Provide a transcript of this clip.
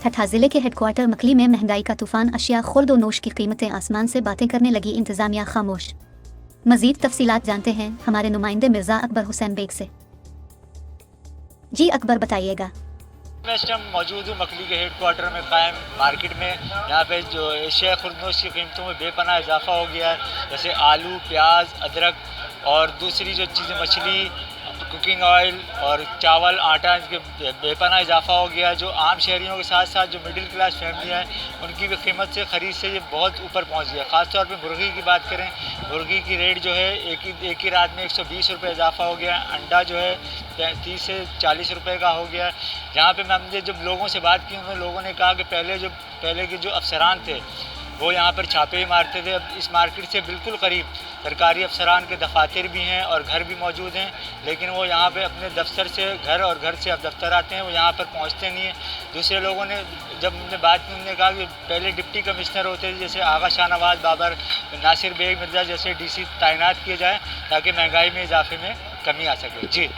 ठट्ठा जिले के हेडक्वार्टर मकली में महंगाई का तूफान, अशिया खुर्द व नोश की कीमतें आसमान से बातें करने लगी, इंतजामिया खामोश। मजीद तफसीलात जानते हैं हमारे नुमाइंदे मिर्जा अकबर हुसैन बेग से। जी अकबर, बताइएगा। मैं इस टाइम मौजूद हूँ मकली के हेडक्वार्टर में कायम मार्केट में। यहाँ पे जो एशिया खुर्दनोश की कीमतों में बेपनाह इजाफा हो गया है, जैसे आलू, प्याज, अदरक और दूसरी जो चीज़ें, मछली, कुकिंग ऑयल और चावल, आटा, इनके बेपनाह इजाफा हो गया है। जो आम शहरियों के साथ साथ जो मिडिल क्लास फैमिली है, उनकी भी कीमत से ख़रीद से ये बहुत ऊपर पहुँच गया। ख़ासतौर पर मुर्गी की बात करें, मुर्गी की रेट जो है एक ही रात में 120 रुपये इजाफा हो गया। अंडा जो है 30 से 40 रुपये का हो गया। यहाँ पे हमने जब लोगों से बात की, उन लोगों ने कहा कि पहले के जो अफसरान थे वो यहाँ पर छापे ही मारते थे। अब इस मार्केट से बिल्कुल करीब सरकारी अफसरान के दफातर भी हैं और घर भी मौजूद हैं, लेकिन वो यहाँ पे अपने दफ्तर से घर और घर से अब दफ्तर आते हैं, वो यहाँ पर पहुँचते नहीं हैं। दूसरे लोगों ने जब हमने बात की, उन्होंने कहा कि पहले डिप्टी कमिश्नर होते थे, जैसे आगा शाहनवाज बाबर, नासिर बेग मिर्ज़ा जैसे DC तैनात किए जाएँ ताकि महंगाई में इजाफे में कमी आ सके। जी।